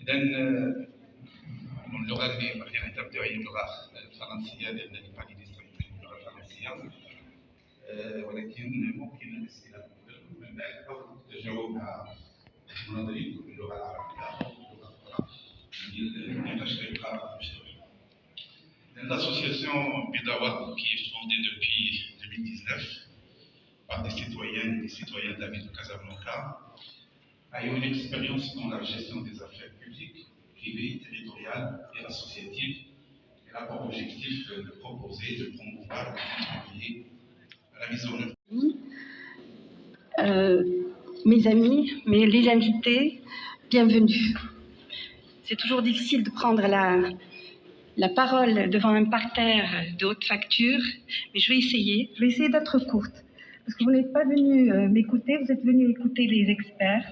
إذا اللغة اللي بغينا نتبعوا هي اللغة الفرنسية لأن الإقالية يستخدموا اللغة الفرنسية، ولكن ممكن الأسئلة من بعد أو تجاوبها المناظرين باللغة العربية أو باللغة الأخرى النقاش غيبقى مفتوح. L'association Bédawa, qui est fondée depuis 2019 par des citoyennes et des citoyens de la ville de Casablanca, a eu une expérience dans la gestion des affaires publiques, privées, territoriales et associatives. Elle a pour objectif de proposer, de promouvoir, de contribuer à la mise en œuvre. Mes amis, les invités, bienvenue. C'est toujours difficile de prendre la parole devant un parterre de haute facture, mais je vais essayer d'être courte. Parce que vous n'êtes pas venu m'écouter, vous êtes venu écouter les experts.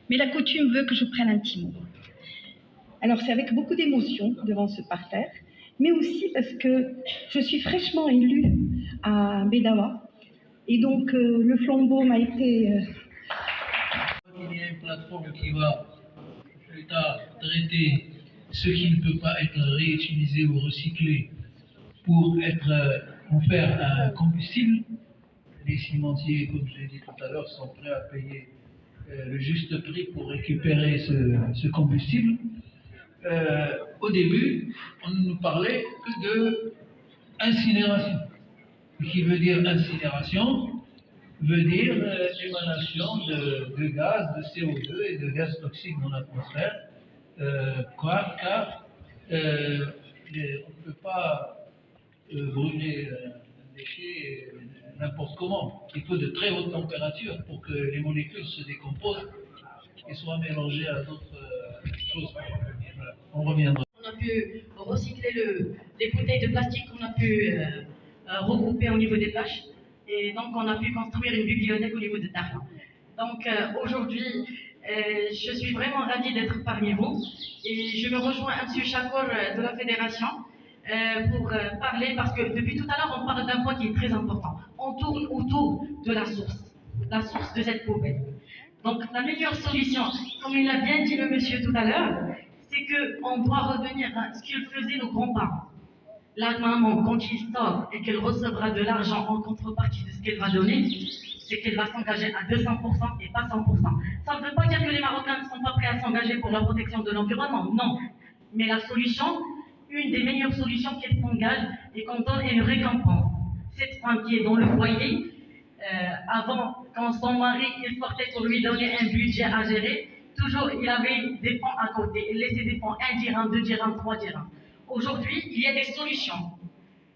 Mais la coutume veut que je prenne un petit mot. Alors c'est avec beaucoup d'émotion devant ce parterre, mais aussi parce que je suis fraîchement élue à Bédawa. Et donc le flambeau m'a été... Il y a une plateforme qui va plus tard traiter ce qui ne peut pas être réutilisé ou recyclé pour en faire un combustible. Les cimentiers, comme je l'ai dit tout à l'heure, sont prêts à payer le juste prix pour récupérer ce combustible. Au début, on ne nous parlait que d'incinération. Ce qui veut dire incinération veut dire l'émanation de gaz, de CO2 et de gaz toxiques dans l'atmosphère, car on ne peut pas brûler un déchet n'importe comment. Il faut de très hautes températures pour que les molécules se décomposent et soient mélangées à d'autres choses. Voilà. On reviendra. On a pu recycler les bouteilles de plastique qu'on a pu regrouper au niveau des plages. Et donc on a pu construire une bibliothèque au niveau de Darma. Donc aujourd'hui, je suis vraiment ravie d'être parmi vous. Et je me rejoins à M. Chakor de la Fédération pour parler, parce que depuis tout à l'heure, on parle d'un point qui est très important. On tourne autour de la source de cette poubelle. Donc la meilleure solution, comme il l'a bien dit le monsieur tout à l'heure, c'est qu'on doit revenir à ce qu'ils faisaient nos grands-parents. La maman, quand il sort et qu'elle recevra de l'argent en contrepartie de ce qu'elle va donner, c'est qu'elle va s'engager à 200% et pas 100%. Ça ne veut pas dire que les Marocains ne sont pas prêts à s'engager pour la protection de l'environnement, non. Mais la solution, une des meilleures solutions, qu'elle s'engage et qu'on donne une récompense. Cette femme qui est dans le foyer, avant, quand son mari il sortait pour lui donner un budget à gérer, toujours il avait des fonds à côté. Il laissait des fonds 1 dirham, 2 dirhams, 3 dirhams. Aujourd'hui, il y a des solutions.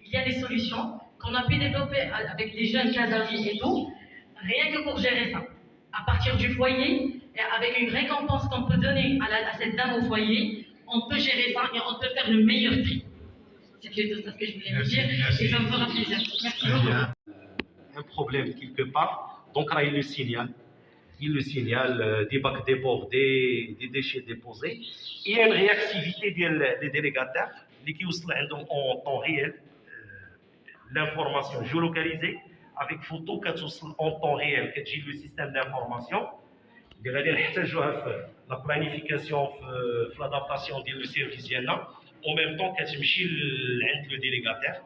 Il y a des solutions qu'on a pu développer avec les jeunes Kazaris et tout, rien que pour gérer ça. À partir du foyer, et avec une récompense qu'on peut donner à cette dame au foyer, on peut gérer ça et on peut faire le meilleur tri. C'est tout ça ce que je voulais vous dire et ça me fera plaisir. Merci beaucoup. Un problème quelque part, donc là il le signale, des bacs débordés, des déchets déposés. Il y a une réactivité des délégataires qui en temps réel, l'information géolocalisée avec photo en temps réel, qui est le système d'information. Il y a la planification, l'adaptation du service, en même temps qu'elle le délégataire,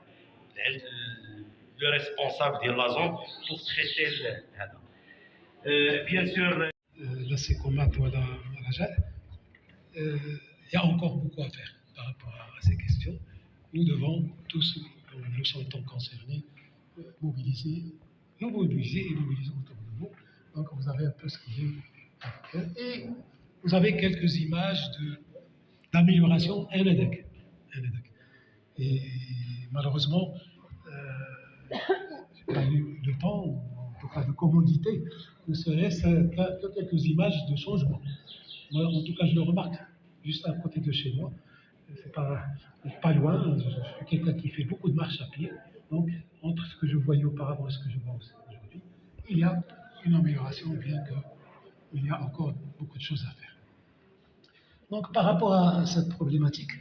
le responsable de la zone pour traiter bien sûr. Là, c'est comme à toi, il y a encore beaucoup à faire par rapport à ces questions. Nous devons tous, nous sentons concernés, mobiliser et mobiliser autour de vous. Donc, vous avez un peu ce qu'il est. Et vous avez quelques images d'amélioration NEDEC. Et malheureusement, j'ai pas eu le temps, ou en tout cas de commodité, ne serait-ce que quelques images de changement. Moi, en tout cas, je le remarque, juste à côté de chez moi. C'est pas loin, je suis quelqu'un qui fait beaucoup de marches à pied. Donc, entre ce que je voyais auparavant et ce que je vois aujourd'hui, il y a une amélioration, bien qu'il y a encore beaucoup de choses à faire. Donc, par rapport à cette problématique,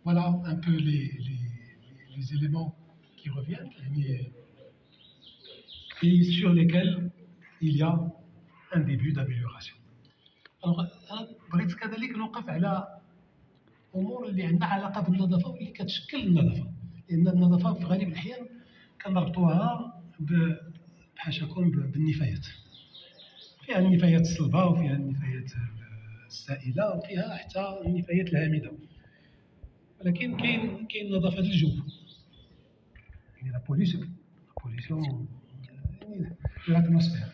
voilà un peu les éléments qui reviennent et sur lesquels il y a un début d'amélioration. بغيت كذلك نوقف على امور اللي عندها علاقه بالنظافه واللي كتشكل النظافه، لان النظافه في غالب الاحيان كنربطوها بحاشاكم بالنفايات. فيها النفايات الصلبه وفيها النفايات السائله وفيها حتى النفايات الهامده، ولكن كاين نظافه الجو، يعني لا بوليسيون يعني الاتموسفير.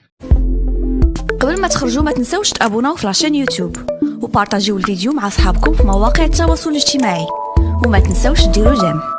قبل ما تخرجوا ما تنسوش تابوناو في لاشين يوتيوب وبارطاجيو الفيديو مع اصحابكم في مواقع التواصل الاجتماعي، وما تنسوش ديروا جيم.